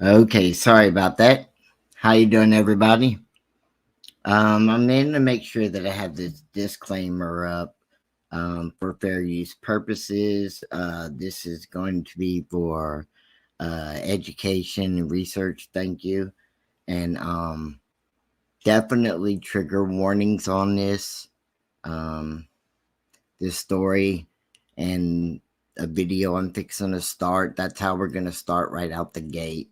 Okay, sorry about that. How you doing, everybody? I'm going to make sure that I have this disclaimer up for fair use purposes. This is going to be for education and research. Thank you, and definitely trigger warnings on um, this story and a video I'm fixing to start. That's how we're going to start right out the gate.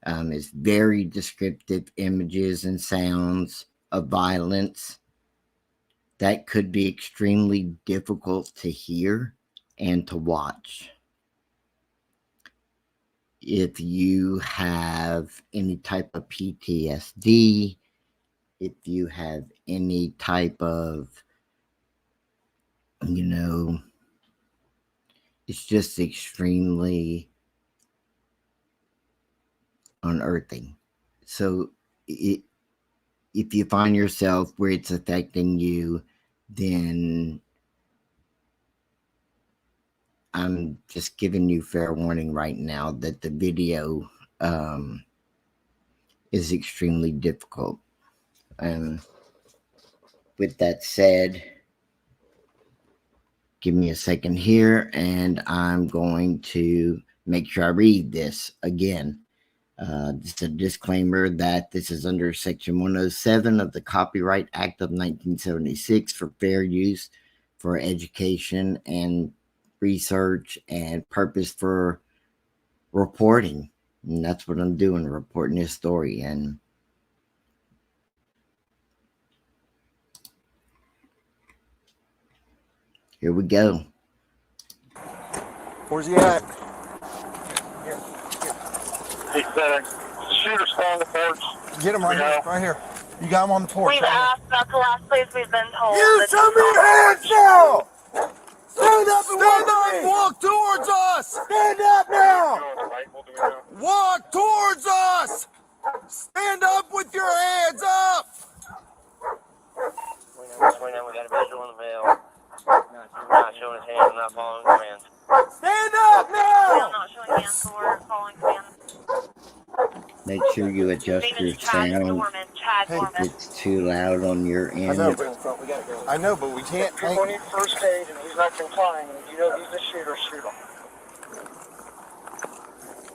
It's very descriptive images and sounds of violence that could be extremely difficult to hear and to watch. If you have any type of PTSD, if you have any type of, it's just extremely unearthing. So if you find yourself where it's affecting you, then I'm just giving you fair warning right now that the video is extremely difficult. And with that said, give me a second here, and I'm going to make sure I read this again. Just a disclaimer that this is under Section 107 of the Copyright Act of 1976 for fair use for education and research and purpose for reporting. And that's what I'm doing, reporting this story. And here we go. Where's he at? Here. The shooter's still on the porch. Get him right here. You got him on the porch. We've asked, that's the last place we've been told. You show me your hands now! Stand up and walk towards us! Stand up now! Walk towards us! Stand up with your hands up! 29, we got a visual in the veil. Not showing his hands, not following commands. Stand up now! Not showing hands, so we're following commands. Make sure you adjust your sound if it's too loud on your end. I know, but we can't. If people need first aid and he's not complying, and you know he's the shooter, shoot him.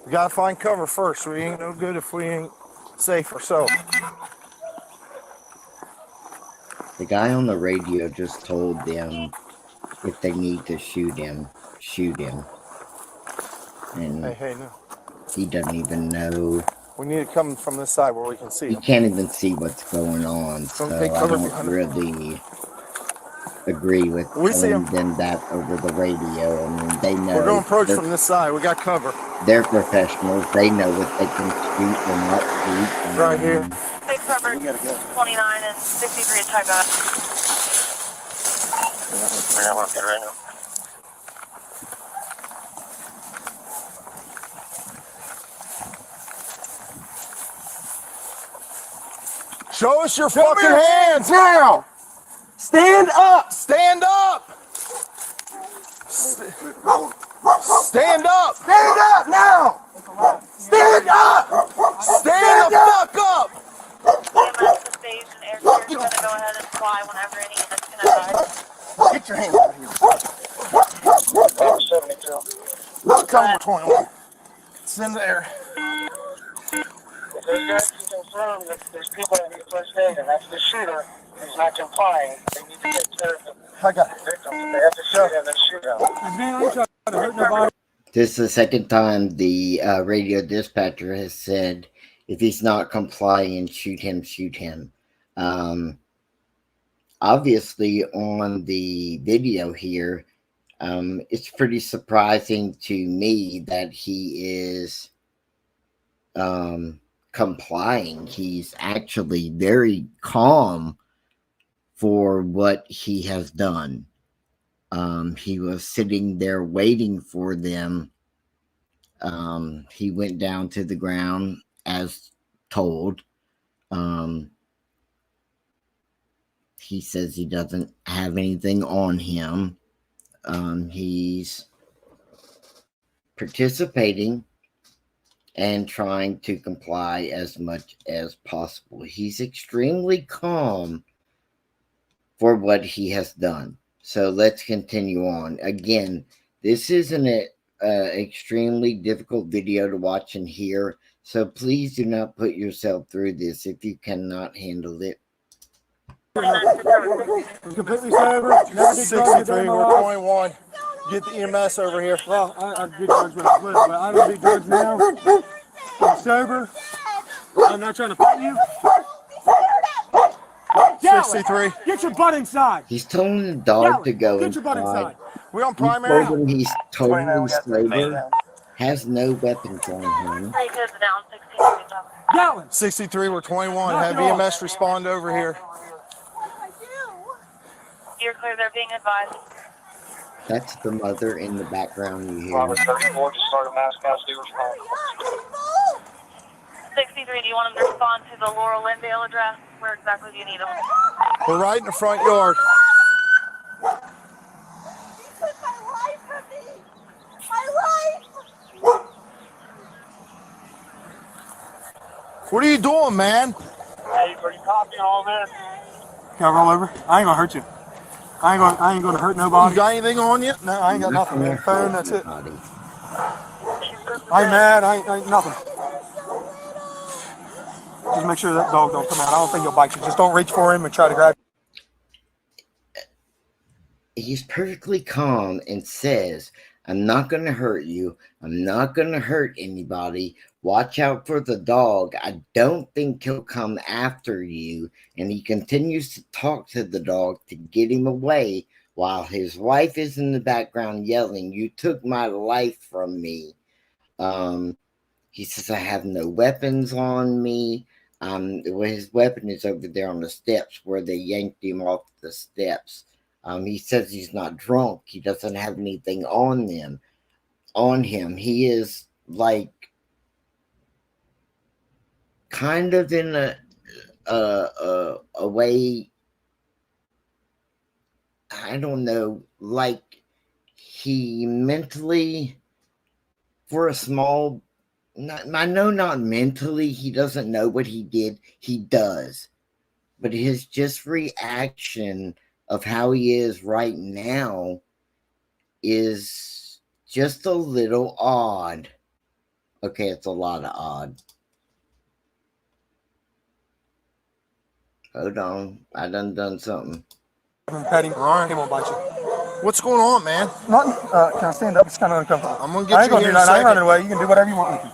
We gotta find cover first. We ain't no good if we ain't safe ourselves. The guy on the radio just told them if they need to shoot him, shoot him. And Hey, no. he doesn't even know. We need to come from this side where we can see You him. can't even see what's going on, so I don't really agree with telling them that over the radio. I mean, they know. We're going to approach from this side. We got cover. They're professionals. They know what they can shoot and not shoot. Right here. They covered 29 and 63 at Tyga. We're not looking right now. Show us your fucking hands now! Stand up! Stand up! Stand up! Stand up now! Stand up! Stand the fuck up! EMS to stage and air crews are going to go ahead and fly whenever any units can advise. Get your hands out here. 72. Cover 21. It's in the air. If those guys can confirm that there's people that need first aid and that's the shooter who's not complying, they need to take care of the I got it. victims. They have to shoot him and shoot him. This is the second time the radio dispatcher has said, if he's not complying, shoot him, shoot him. Obviously, on the video here, it's pretty surprising to me that he is complying. He's actually very calm for what he has done. He was sitting there waiting for them. He went down to the ground as told. He says he doesn't have anything on him. He's participating and trying to comply as much as possible. He's extremely calm for what he has done. So let's continue on. Again, this is an extremely difficult video to watch and hear. So please do not put yourself through this if you cannot handle it. Completely sober. Never did drugs a day 63, in my we're life. 21. Get the EMS over here. Well, I did drugs when I was little, but I don't do drugs now. I'm sober. I'm not trying to fight you. 63. Get your butt inside. He's telling the dog to go Get your butt inside. inside. We on He told primary? him he's totally sober, has no weapons on him. Hey, kids down 16. Gallon. 63, we're 21. Knock Have it off. EMS respond over here. You're clear, they're being advised. That's the mother in the background you hear. Robert 34, just started mass custody response. 63, do you want them to respond to the Laurel Lindale address? Where exactly do you need them? We're right in the front yard. What are you doing, man? Hey, are you copying all this? Can I roll over? I ain't gonna hurt you. I ain't gonna hurt nobody. You got anything on you? No, I ain't got nothing, man. Phone, that's it. Anybody. I ain't mad. I ain't nothing. Just make sure that dog don't come out. I don't think he'll bite you. Just don't reach for him and try to grab him. He's perfectly calm and says, I'm not going to hurt you. I'm not going to hurt anybody. Watch out for the dog. I don't think he'll come after you. And he continues to talk to the dog to get him away while his wife is in the background yelling, you took my life from me. He says, I have no weapons on me. Well, his weapon is over there on the steps where they yanked him off the steps. He says he's not drunk. He doesn't have anything on him. He is like kind of in a way, I don't know, like he mentally, for a small, not mentally, he doesn't know what he did. He does. But his just reaction of how he is right now is just a little odd. Okay, it's a lot of odd. Hold on. I done something. Pet him. He won't bite you. What's going on, man? Nothing. Can I stand up? It's kind of uncomfortable. I'm gonna I get ain't you gonna here do in a nothing. I ain't running second. away. You can do whatever you want with me.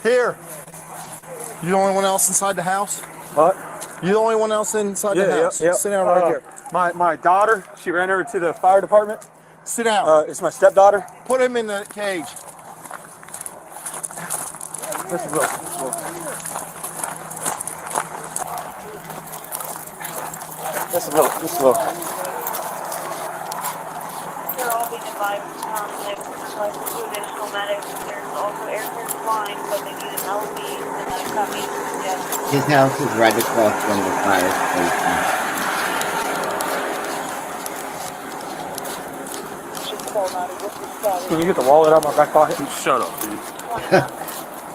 Here. You the only one else inside the house? What? You the only one else inside the house? Yeah. Sit down right there. My daughter, she ran over to the fire department. Sit down. It's my stepdaughter. Put him in the cage. This is Will. This is Will. They're all being advised they've requested 2 additional medics. There's also air care flying, but they need an LV and then a copy. Yes. His house is right across from the fire station. Can you get the wallet out of my back pocket? Shut up, dude.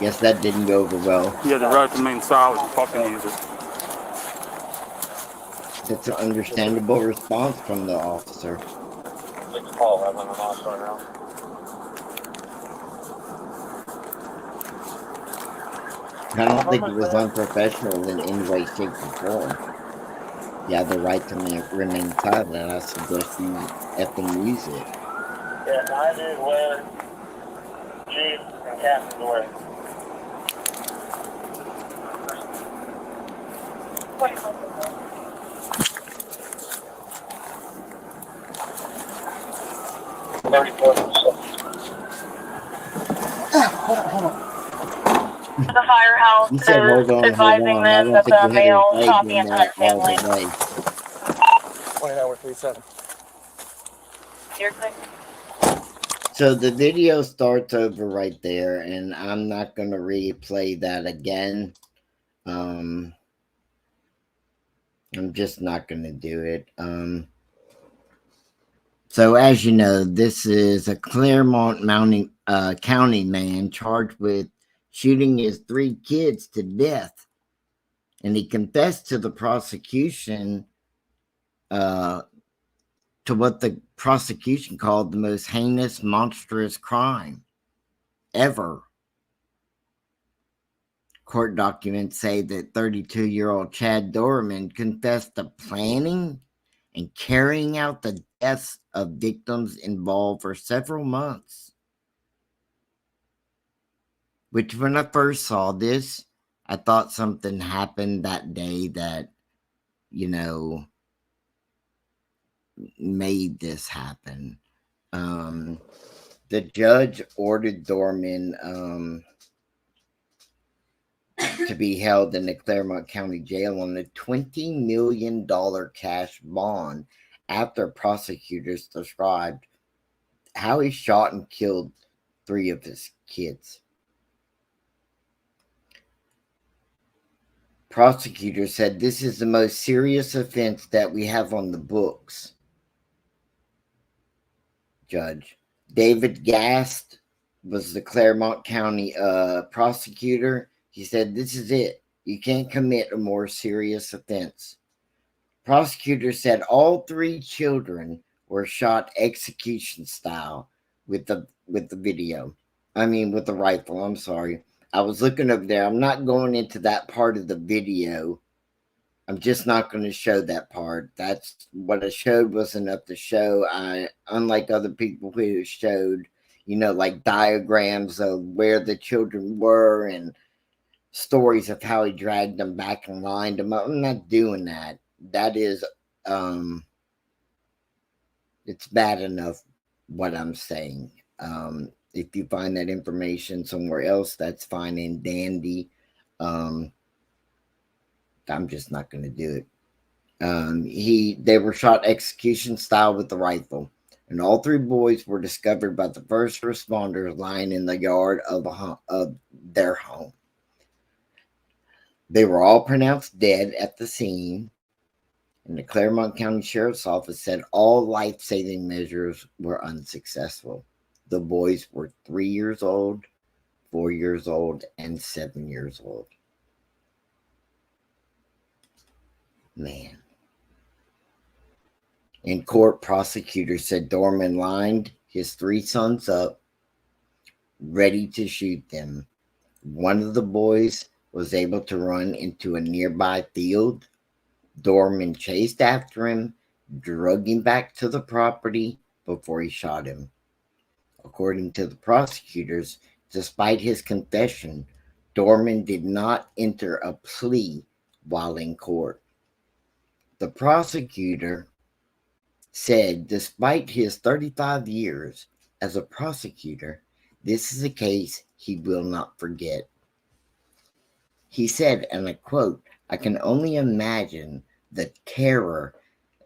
Guess that didn't go over well. You had the right to remain silent and fucking use it. That's an understandable response from the officer. Take the call, I'm on the mouse right now. I don't think it was unprofessional in any way, shape, or form. You have the right to remain silent. I suggest you effing use it. Yeah, 90 is where Chief and Captain's where. The firehouse You said, hold on, is advising hold on. I them don't that think the you had male a copy in and that hunt all family. the way. 29 or 37. You're clear. So the video starts over right there, and I'm not going to replay that again. I'm just not going to do it. So as you know, this is a Claremont County man charged with shooting his 3 kids to death, and he confessed to the prosecution to what the prosecution called the most heinous, monstrous crime ever. Court documents say that 32-year-old Chad Dorman confessed to planning and carrying out the deaths of victims involved for several months. Which, when I first saw this, I thought something happened that day that, made this happen. The judge ordered Dorman to be held in the Claremont County Jail on a $20 million cash bond after prosecutors described how he shot and killed 3 of his kids. Prosecutors said this is the most serious offense that we have on the books. Judge David Gast was the Claremont County prosecutor. He said, "This is it. You can't commit a more serious offense." Prosecutors said all 3 children were shot execution style with the video. With the rifle. I'm sorry. I was looking over there. I'm not going into that part of the video. I'm just not going to show that part. That's what I showed was enough to show. Unlike other people who showed, like diagrams of where the children were and stories of how he dragged them back and lined them up. I'm not doing that. That is, it's bad enough what I'm saying. If you find that information somewhere else, that's fine and dandy. I'm just not going to do it. They were shot execution style with the rifle, and all 3 boys were discovered by the first responders lying in the yard of their home. They were all pronounced dead at the scene, and the Claremont County Sheriff's Office said all life-saving measures were unsuccessful. The boys were 3 years old, 4 years old, and 7 years old. Man. In court, prosecutors said Dorman lined his 3 sons up, ready to shoot them. One of the boys was able to run into a nearby field. Dorman chased after him, drug him back to the property before he shot him. According to the prosecutors, despite his confession, Dorman did not enter a plea while in court. The prosecutor said despite his 35 years as a prosecutor, this is a case he will not forget. He said, and I quote, "I can only imagine the terror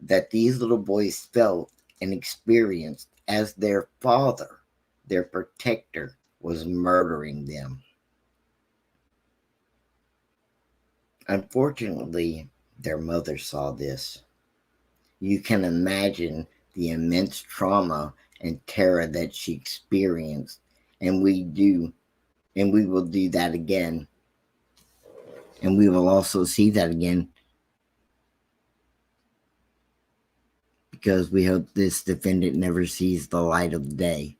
that these little boys felt and experienced as their father, their protector, was murdering them." Unfortunately, their mother saw this. You can imagine the immense trauma and terror that she experienced, and we will do that again. And we will also see that again, because we hope this defendant never sees the light of day.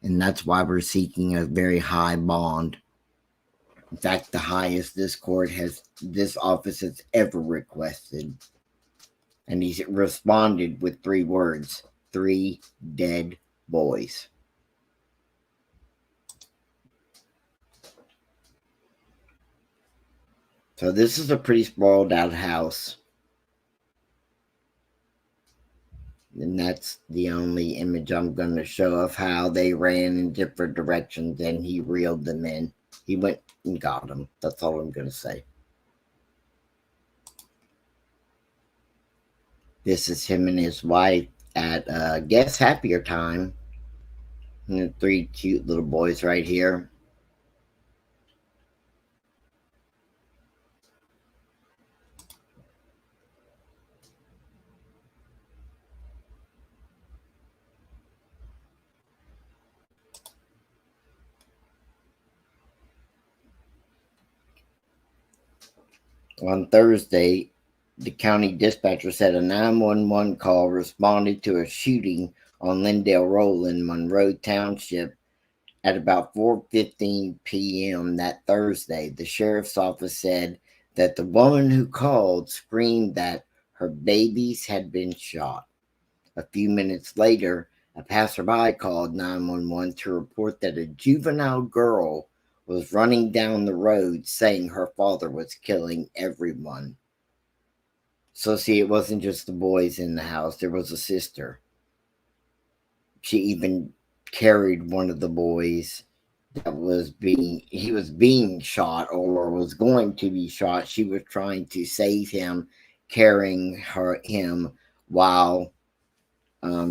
And that's why we're seeking a very high bond. In fact, the highest this office has ever requested. And he responded with 3 words: 3 dead boys. So this is a pretty spoiled out house. And that's the only image I'm going to show of how they ran in different directions and he reeled them in. He went and got them. That's all I'm going to say. This is him and his wife at Guess Happier Time. And the three cute little boys right here. On Thursday, the county dispatcher said a 911 call responded to a shooting on Lindale Road in Monroe Township at about 4:15 p.m. that Thursday. The sheriff's office said that the woman who called screamed that her babies had been shot. A few minutes later, a passerby called 911 to report that a juvenile girl was running down the road saying her father was killing everyone. So, see, it wasn't just the boys in the house, there was a sister. She even carried one of the boys that he was being shot or was going to be shot. She was trying to save him, carrying him while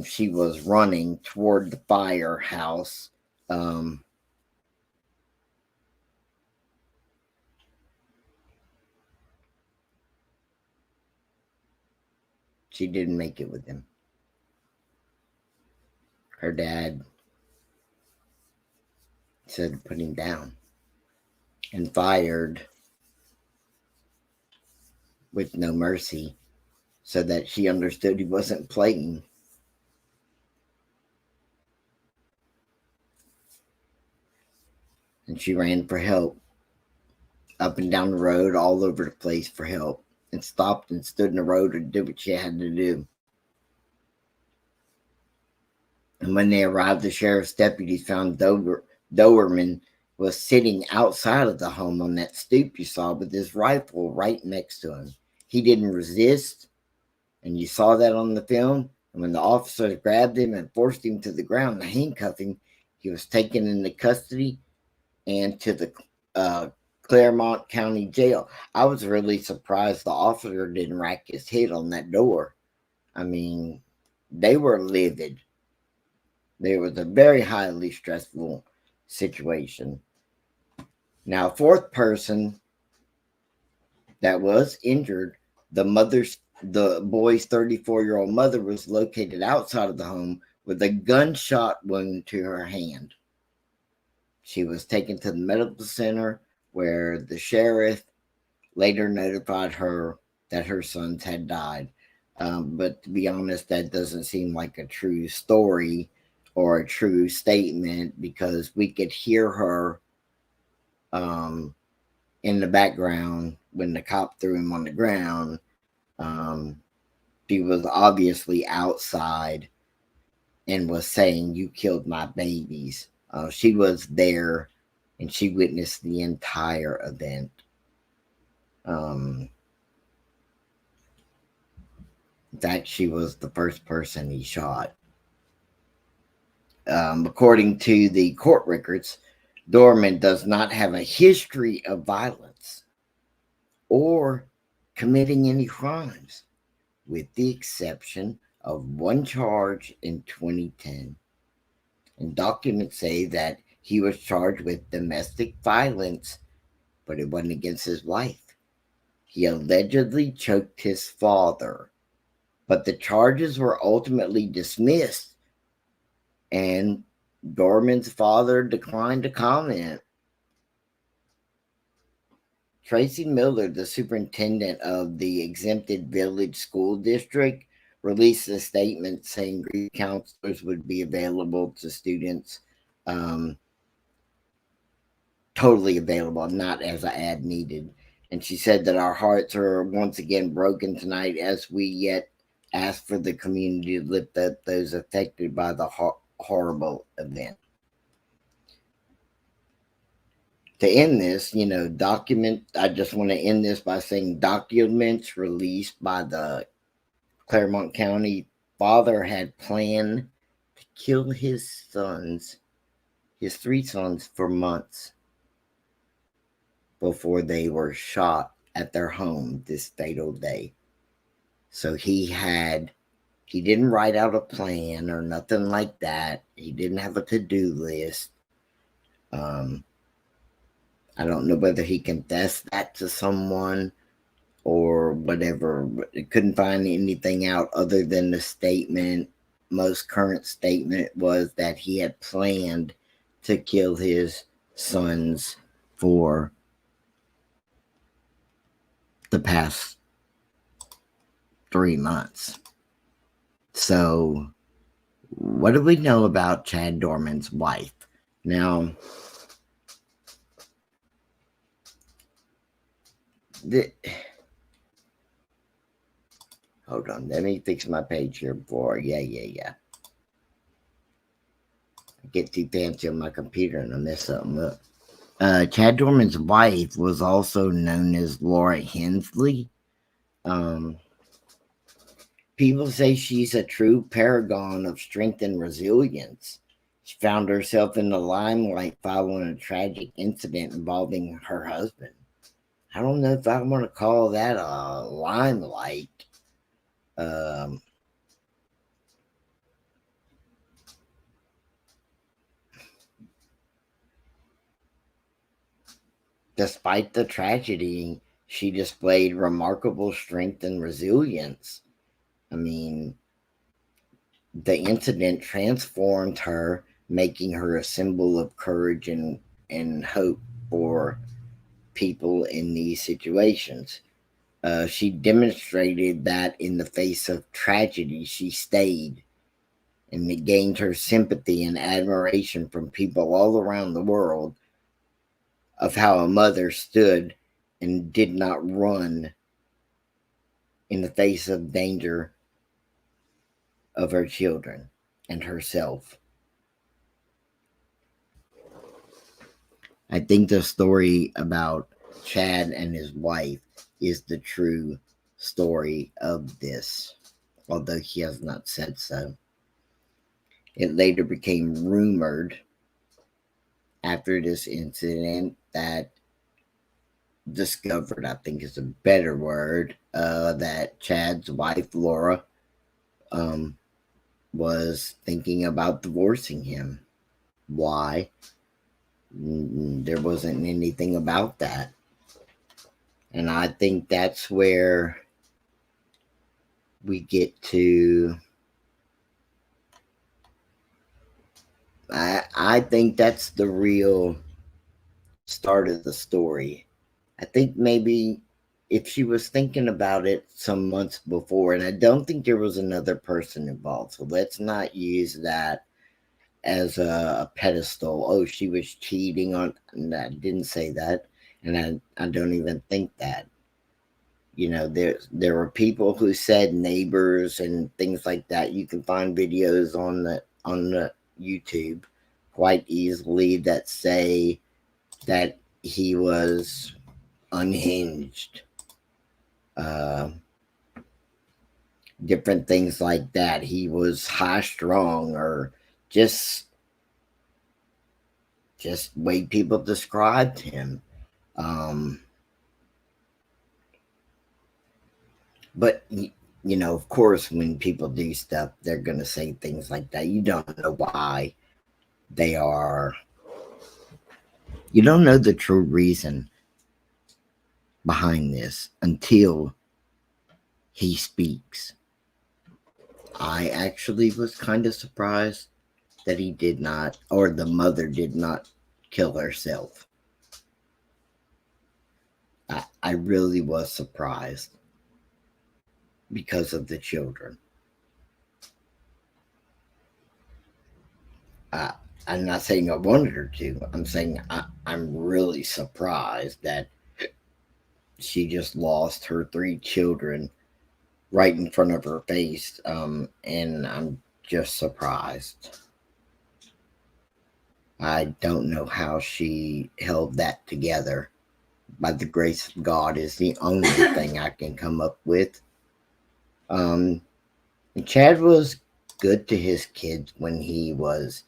she was running toward the firehouse. Um, she didn't make it with him. Her dad said to put him down and fired with no mercy so that she understood he wasn't playing. And she ran for help up and down the road, all over the place for help, and stopped and stood in the road and did what she had to do. And when they arrived, the sheriff's deputies found Doberman was sitting outside of the home on that stoop you saw with his rifle right next to him. He didn't resist, and you saw that on the film. And when the officers grabbed him and forced him to the ground to handcuff him, he was taken into custody and to the Claremont County Jail. I was really surprised the officer didn't rack his head on that door. I mean, they were livid. There was a very highly stressful situation. Now, a fourth person that was injured, the boy's 34-year-old mother was located outside of the home with a gunshot wound to her hand. She was taken to the medical center where the sheriff later notified her that her sons had died. But to be honest, that doesn't seem like a true story or a true statement, because we could hear her in the background when the cop threw him on the ground. She was obviously outside and was saying, "You killed my babies." She was there and she witnessed the entire event. In fact, she was the first person he shot. According to the court records, Dorman does not have a history of violence or committing any crimes, with the exception of one charge in 2010. And documents say that he was charged with domestic violence, but it wasn't against his wife. He allegedly choked his father, but the charges were ultimately dismissed, and Dorman's father declined to comment. Tracy Miller, the superintendent of the exempted village school district, released a statement saying grief counselors would be available to students, totally available, not as an ad needed. And she said that our hearts are once again broken tonight as we yet ask for the community to lift up those affected by the horrible event. To end this, I just want to end this by saying documents released by the Claremont County father had planned to kill his three sons, for months before they were shot at their home this fatal day. So he had He didn't write out a plan or nothing like that. He didn't have a to-do list. Um, I don't know whether he confessed that to someone or whatever. But I couldn't find anything out other than the statement. Most current statement was that he had planned to kill his sons for the past 3 months. So, what do we know about Chad Dorman's wife? Now, hold on, let me fix my page here before. Yeah. I get too fancy on my computer and I mess something up. Chad Dorman's wife was also known as Laura Hensley. People say she's a true paragon of strength and resilience. She found herself in the limelight following a tragic incident involving her husband. I don't know if I want to call that a limelight. Despite the tragedy, she displayed remarkable strength and resilience. I mean, the incident transformed her, making her a symbol of courage and hope for people in these situations. She demonstrated that in the face of tragedy, she stayed, and it gained her sympathy and admiration from people all around the world of how a mother stood and did not run in the face of danger of her children and herself. I think the story about Chad and his wife is the true story of this, although he has not said so. It later became rumored after this incident that discovered, I think is a better word, that Chad's wife, Laura, was thinking about divorcing him. Why? There wasn't anything about that. And I think that's where we get to. I think that's the real start of the story. I think maybe if she was thinking about it some months before, and I don't think there was another person involved, so let's not use that as a pedestal. Oh, she was cheating on. I didn't say that, and I don't even think that. You know, there were people who said, neighbors and things like that. You can find videos on the YouTube quite easily that say that he was unhinged, different things like that. He was high strung, or just way people described him. But you know, of course, when people do stuff, they're gonna say things like that. You don't know why they are. You don't know the true reason behind this until he speaks. I actually was kind of surprised that he did not, or the mother did not kill herself. I really was surprised because of the children. I'm not saying I wanted her to. I'm saying I'm really surprised that she just lost her 3 children right in front of her face. And I'm just surprised. I don't know how she held that together. By the grace of God is the only thing I can come up with. And Chad was good to his kids when he was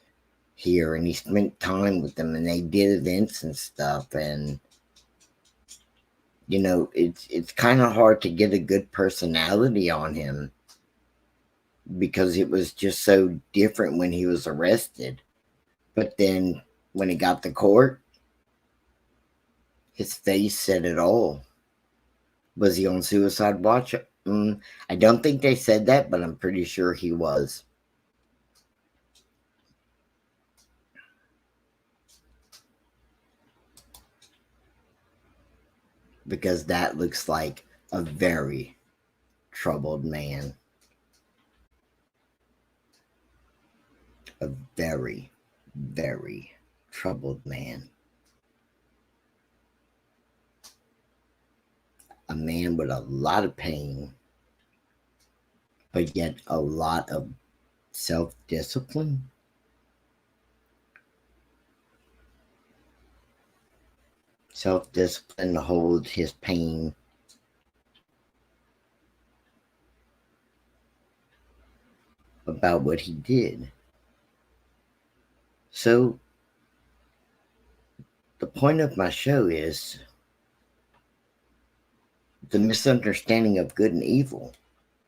here, and he spent time with them, and they did events and stuff. And you know, it's kind of hard to get a good personality on him because it was just so different when he was arrested. But then when he got to court, his face said it all. Was he on suicide watch? I don't think they said that, but I'm pretty sure he was. Because that looks like a very troubled man. A very, very troubled man. A man with a lot of pain, but yet a lot of self-discipline. Self-discipline to hold his pain about what he did. So, the point of my show is the misunderstanding of good and evil.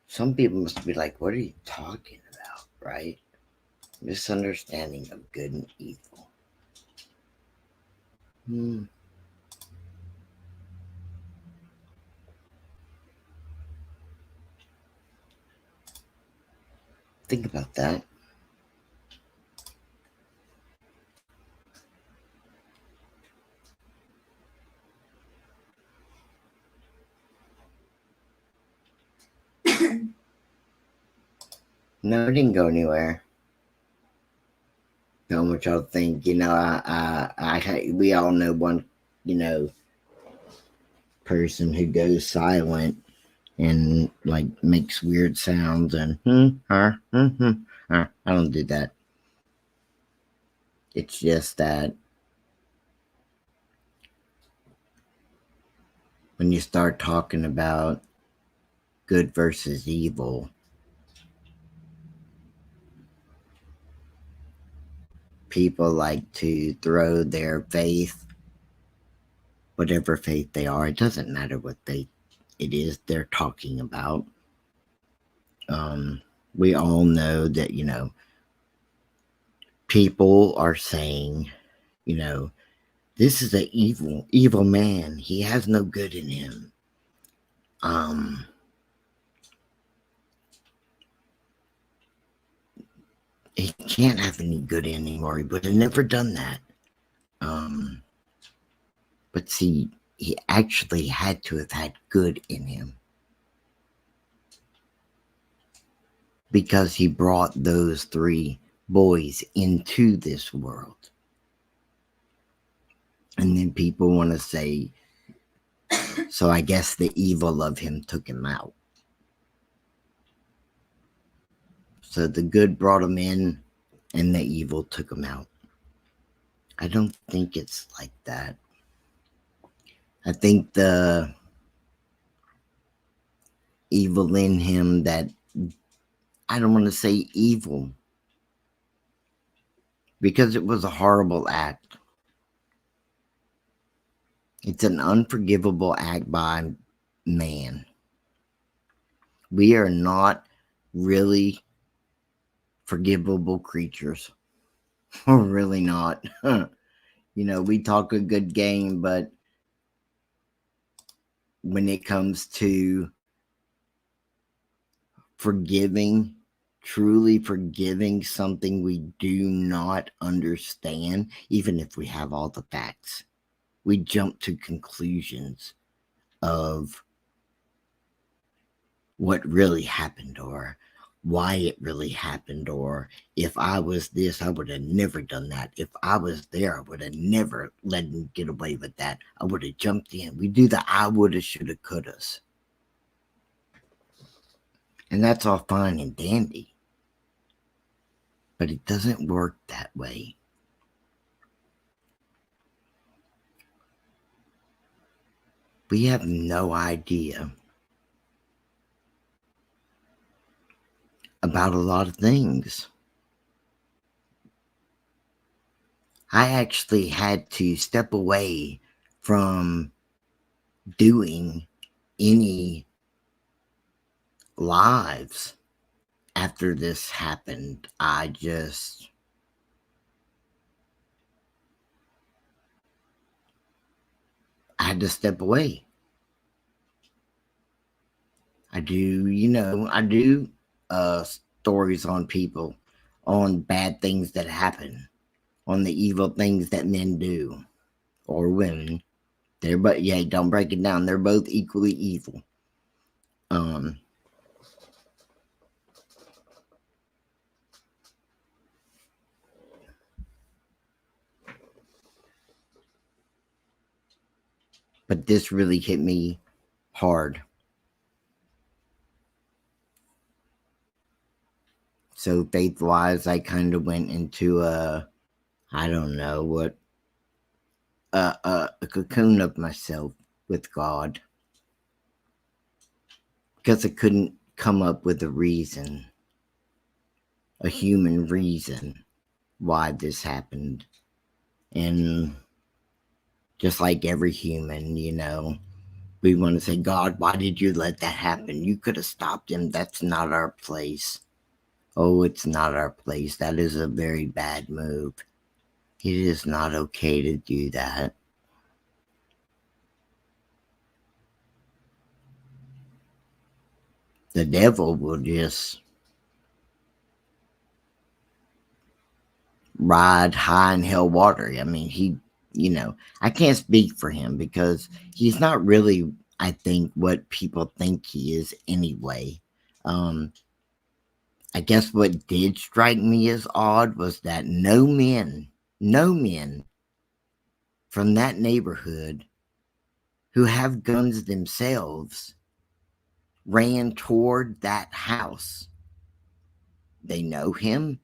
Some people must be like, what are you talking about, right? Misunderstanding of good and evil. Think about that. No, it didn't go anywhere. Don't want y'all to think, we all know one, person who goes silent and like makes weird sounds and I don't do that. It's just that when you start talking about good versus evil, people like to throw their faith, whatever faith they are, it doesn't matter what it is they're talking about. We all know that, people are saying, this is an evil man. He has no good in him. He can't have any good anymore. He would have never done that. But see, he actually had to have had good in him. Because he brought those 3 boys into this world. And then people want to say, so I guess the evil of him took him out. So the good brought him in and the evil took him out. I don't think it's like that. I think the evil in him that, I don't want to say evil, because it was a horrible act. It's an unforgivable act by man. We are not really forgivable creatures. We're really not. We talk a good game, but when it comes to forgiving, truly forgiving something we do not understand, even if we have all the facts, we jump to conclusions of what really happened or why it really happened, or if I was this, I would have never done that. If I was there, I would have never let him get away with that. I would have jumped in. We do the I woulda, shoulda, couldas. And that's all fine and dandy. But it doesn't work that way. We have no idea about a lot of things. I actually had to step away from doing any lives after this happened, I had to step away. I do stories on people, on bad things that happen, on the evil things that men do or women. Don't break it down. They're both equally evil. Um, but this really hit me hard. So faith wise, I kind of went into I don't know what, a cocoon of myself with God, because I couldn't come up with a human reason why this happened. And just like every human, we want to say, God, why did you let that happen? You could have stopped him. That's not our place. Oh, it's not our place. That is a very bad move. It is not okay to do that. The devil will just ride high in hell water. I mean, I can't speak for him because he's not really, I think, what people think he is anyway. Um, I guess what did strike me as odd was that no men from that neighborhood who have guns themselves ran toward that house. They know him.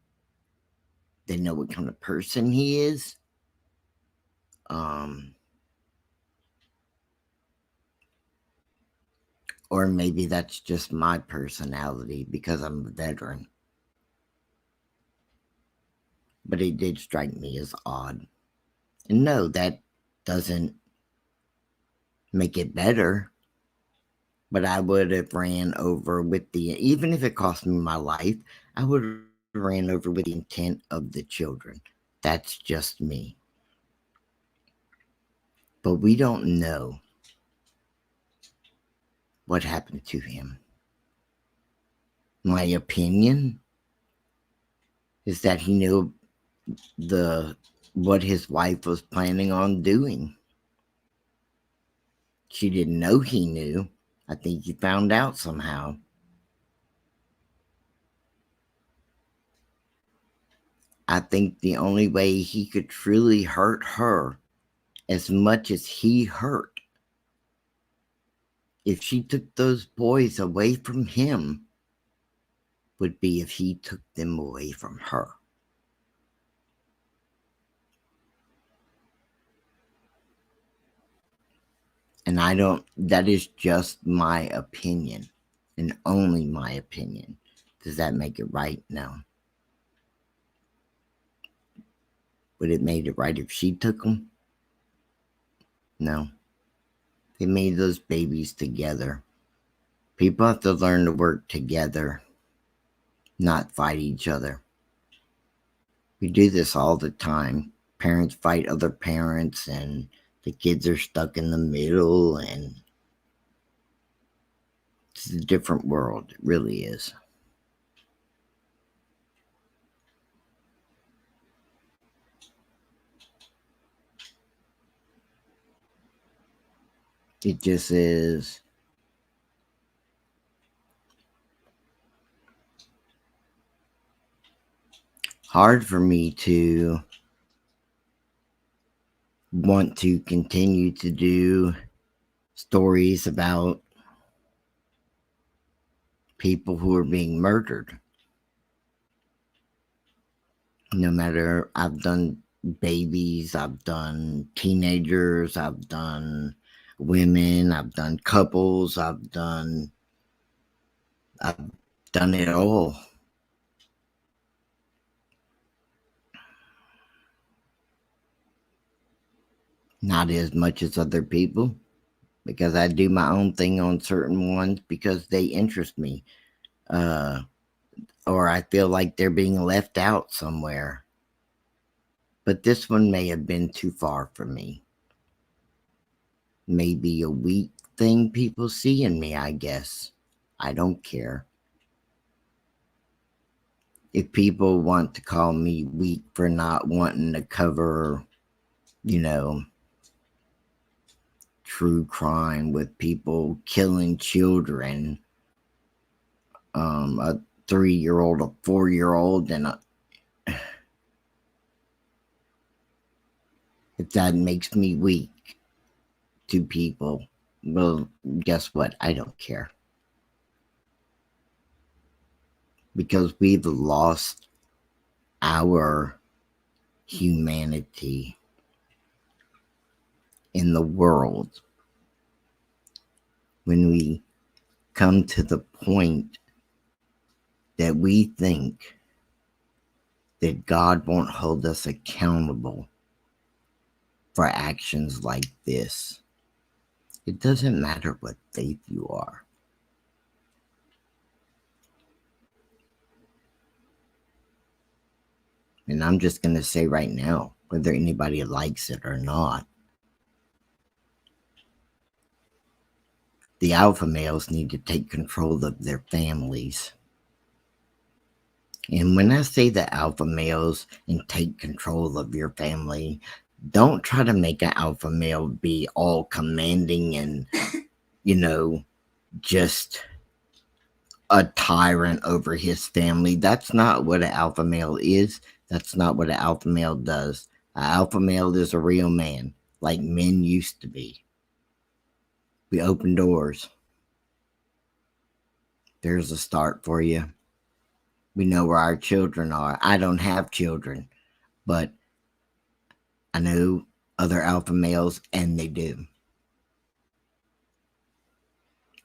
They know what kind of person he is. Um, or maybe that's just my personality because I'm a veteran. But it did strike me as odd. And no, that doesn't make it better. But I would have ran over even if it cost me my life, I would have ran over with the intent of the children. That's just me. But we don't know what happened to him. My opinion is that he knew what his wife was planning on doing. She didn't know he knew. I think he found out somehow. I think the only way he could truly hurt her as much as he hurt, if she took those boys away from him, would be if he took them away from her. And that is just my opinion and only my opinion. Does that make it right? No. Would it made it right if she took them? No. They made those babies together. People have to learn to work together, not fight each other. We do this all the time. Parents fight other parents and the kids are stuck in the middle, and it's a different world. It really is. It just is hard for me to want to continue to do stories about people who are being murdered. No matter, I've done babies, I've done teenagers, I've done women, I've done couples, I've done it all. Not as much as other people, because I do my own thing on certain ones because they interest me. or I feel like they're being left out somewhere. But this one may have been too far for me. Maybe a weak thing people see in me, I guess. I don't care. If people want to call me weak for not wanting to cover, true crime with people killing children, a 3-year-old, a 4-year-old, and if that makes me weak to people, well, guess what? I don't care. Because we've lost our humanity in the world when we come to the point that we think that God won't hold us accountable for actions like this. It doesn't matter what faith you are. And I'm just going to say right now, whether anybody likes it or not, the alpha males need to take control of their families. And when I say the alpha males and take control of your family, don't try to make an alpha male be all commanding and, just a tyrant over his family. That's not what an alpha male is. That's not what an alpha male does. An alpha male is a real man, like men used to be. We open doors. There's a start for you. We know where our children are. I don't have children, but I know other alpha males, and they do.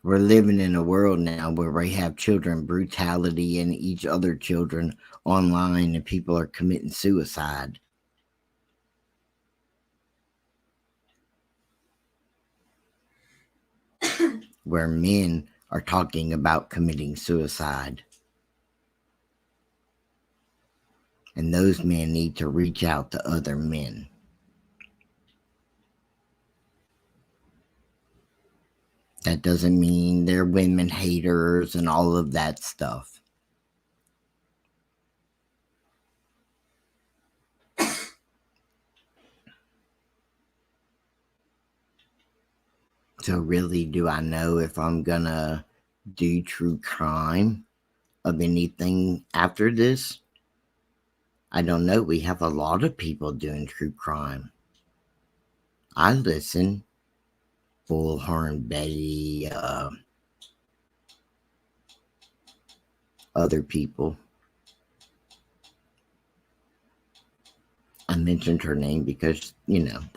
We're living in a world now where we have children brutality and each other children online, and people are committing suicide. Where men are talking about committing suicide. And those men need to reach out to other men. That doesn't mean they're women haters and all of that stuff. So really, do I know if I'm gonna do true crime of anything after this? I don't know. We have a lot of people doing true crime. I listen. Bullhorn Betty, other people. I mentioned her name because,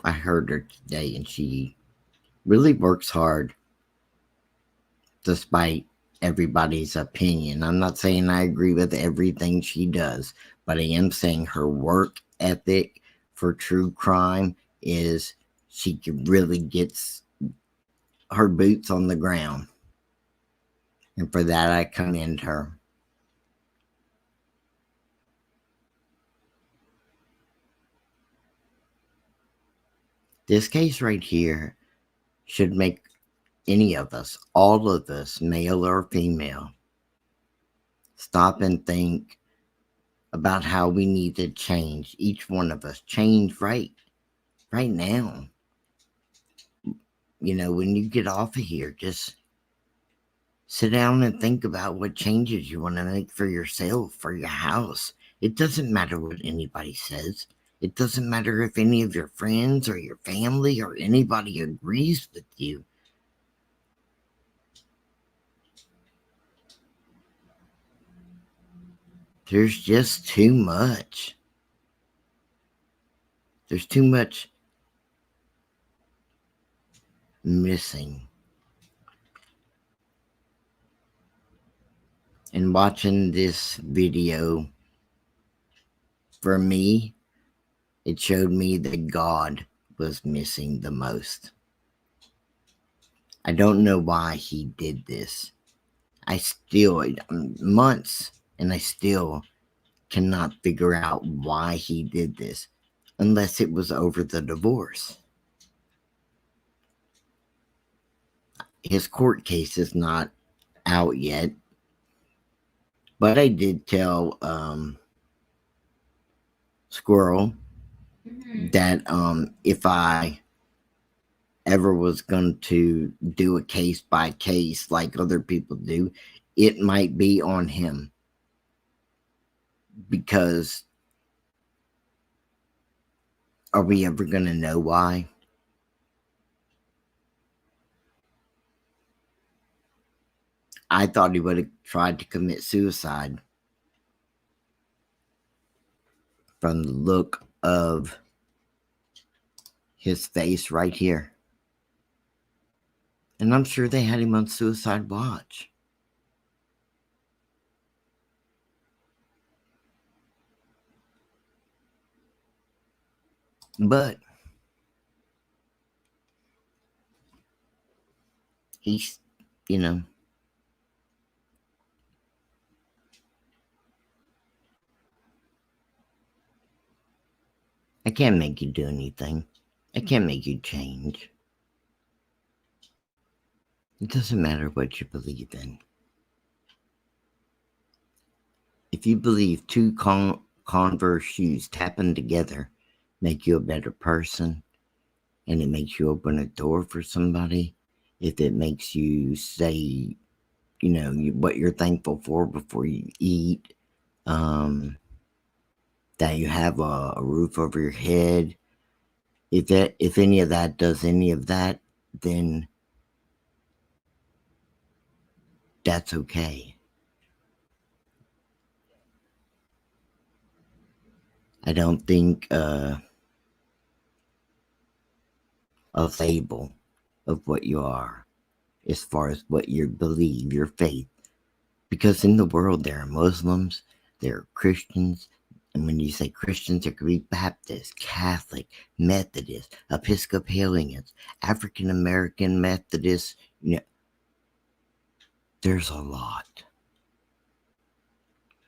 I heard her today and she really works hard despite everybody's opinion. I'm not saying I agree with everything she does, but I am saying her work ethic for true crime is she really gets her boots on the ground. And for that, I commend her. This case right here should make any of us, all of us, male or female, stop and think about how we need to change. Each one of us change right now. When you get off of here, just sit down and think about what changes you want to make for yourself, for your house. It doesn't matter what anybody says. It doesn't matter if any of your friends or your family or anybody agrees with you. There's just too much. There's too much missing. And watching this video, for me, it showed me that God was missing the most. I don't know why he did this. Months And I still cannot figure out why he did this, unless it was over the divorce. His court case is not out yet, but I did tell Squirrel that if I ever was going to do a case by case like other people do, it might be on him, because are we ever going to know why? I thought he would have tried to commit suicide from the look of his face right here. And I'm sure they had him on suicide watch. But he's, you know, I can't make you do anything. I can't make you change. It doesn't matter what you believe in. If you believe two Converse shoes tapping together make you a better person, and it makes you open a door for somebody, if it makes you say, you know, what you're thankful for before you eat, that you have a roof over your head, if any of that does any of that, then that's okay. I don't think a label of what you are, as far as what you believe, your faith. Because in the world there are Muslims, there are Christians, and when you say Christians, there could be Baptist, Catholic, Methodist, Episcopalians, African American Methodist. You know, there's a lot.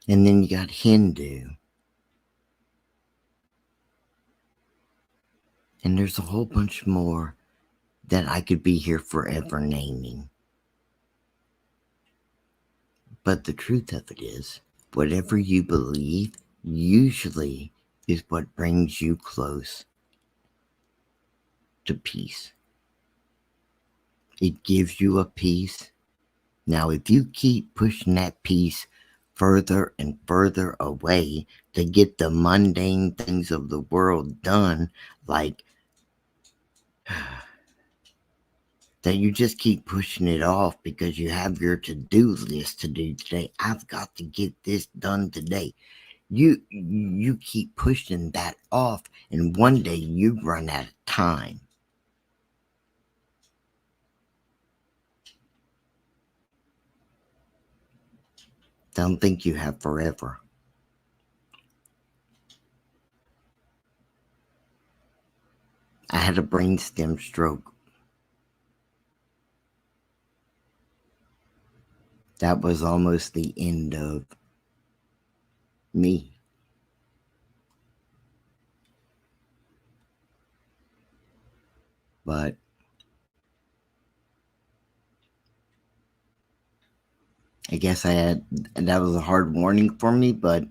And then you got Hindu. And there's a whole bunch more that I could be here forever naming. But the truth of it is, whatever you believe usually is what brings you close to peace. It gives you a peace. Now, if you keep pushing that peace further and further away to get the mundane things of the world done, like that you just keep pushing it off because you have your to-do list to do today. I've got to get this done today. You keep pushing that off, and one day you run out of time. Don't think you have forever. I had a brainstem stroke. That was almost the end of me. But I guess that was a hard warning for me, but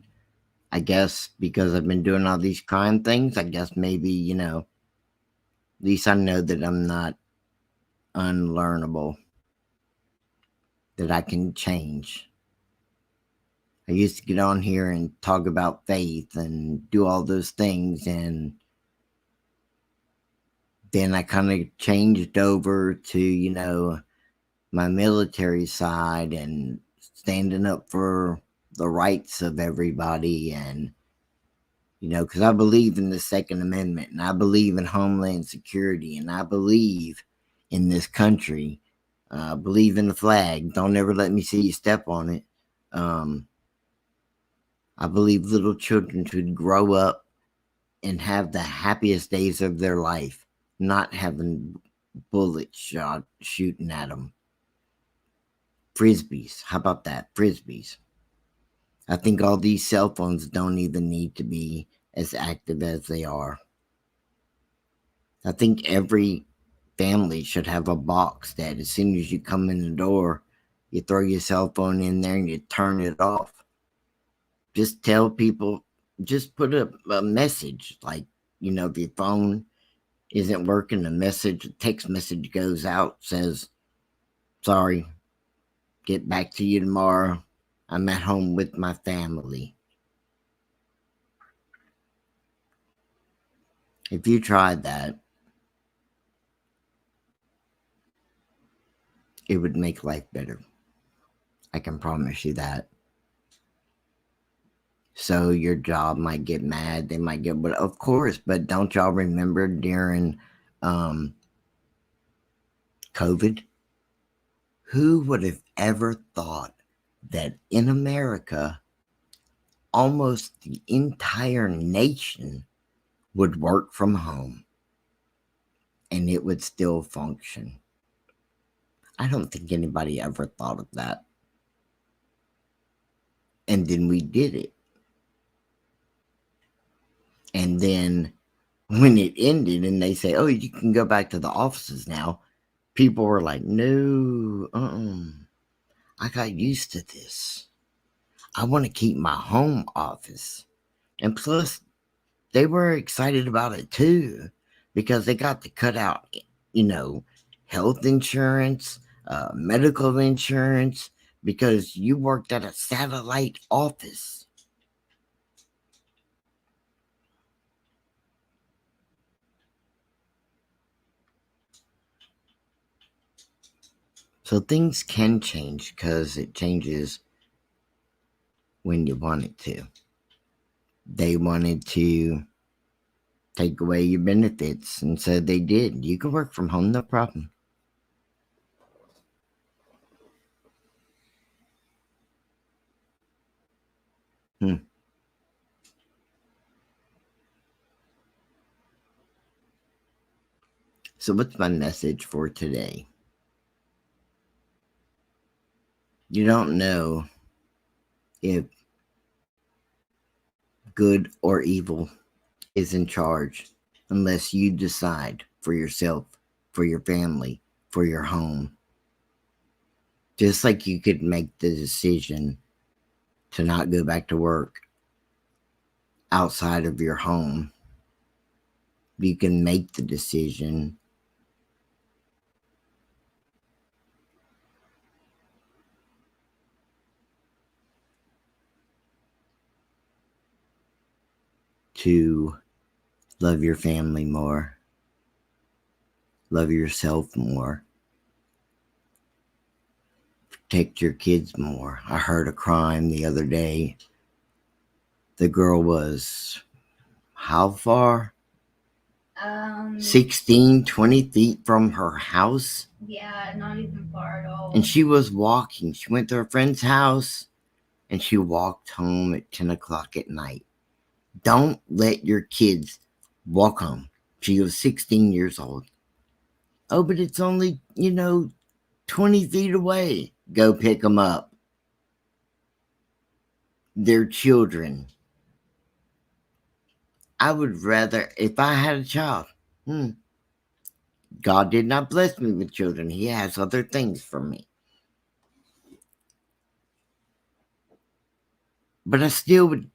I guess because I've been doing all these crime things, I guess maybe, you know, at least I know that I'm not unlearnable, that I can change. I used to get on here and talk about faith and do all those things, and then I kind of changed over to, you know, my military side and standing up for the rights of everybody, and, you know, because I believe in the Second Amendment, and I believe in Homeland Security, and I believe in this country. Believe in the flag. Don't ever let me see you step on it. I believe little children should grow up and have the happiest days of their life, not having bullets shooting at them. Frisbees. How about that? Frisbees. I think all these cell phones don't even need to be as active as they are. I think every family should have a box that as soon as you come in the door, you throw your cell phone in there and you turn it off. Just tell people, just put a message like, if your phone isn't working, a text message goes out, says, sorry, get back to you tomorrow. I'm at home with my family. If you tried that, it would make life better. I can promise you that. So your job might get mad, they might get, but of course, but don't y'all remember during COVID? Who would have ever thought that in America, almost the entire nation would work from home and it would still function? I don't think anybody ever thought of that. And then we did it. And then when it ended and they say, oh, you can go back to the offices now, people were like, no, I got used to this. I want to keep my home office. And plus, they were excited about it too, because they got to cut out, health insurance, medical insurance, because you worked at a satellite office. So things can change because it changes when you want it to. They wanted to take away your benefits, and so they did. You can work from home, no problem. So what's my message for today? You don't know if good or evil is in charge unless you decide for yourself, for your family, for your home. Just like you could make the decision to not go back to work outside of your home, you can make the decision to love your family more, love yourself more, protect your kids more. I heard a crime the other day. The girl was how far? 16, 20 feet from her house. Yeah, not even far at all. And she was walking. She went to her friend's house and she walked home at 10 o'clock at night. Don't let your kids walk home. She was 16 years old. Oh, but it's only, 20 feet away. Go pick them up. They're children. I would rather, if I had a child, God did not bless me with children. He has other things for me. But I still would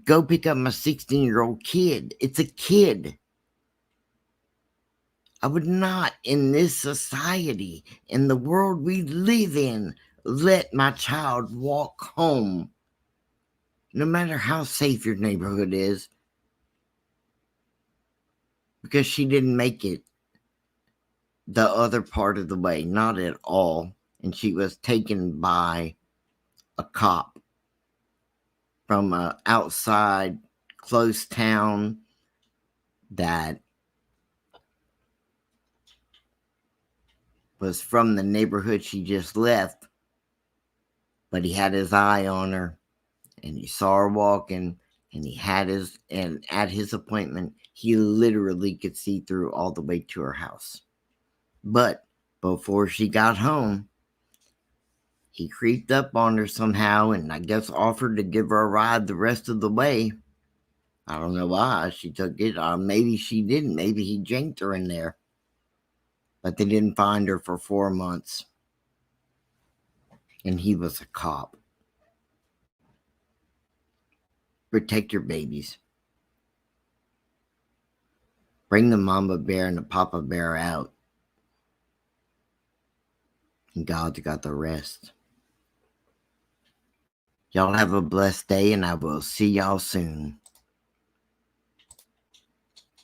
go pick up my 16-year-old kid. It's a kid. I would not, in this society, in the world we live in, let my child walk home. No matter how safe your neighborhood is. Because she didn't make it the other part of the way. Not at all. And she was taken by a cop from a outside close town that was from the neighborhood she just left, but he had his eye on her and he saw her walking and and at his appointment he literally could see through all the way to her house. But before she got home, He creeped up on her somehow and I guess offered to give her a ride the rest of the way. I don't know why she took it. Maybe she didn't. Maybe he janked her in there. But they didn't find her for 4 months. And he was a cop. Protect your babies. Bring the mama bear and the papa bear out. And God's got the rest. Y'all have a blessed day, and I will see y'all soon.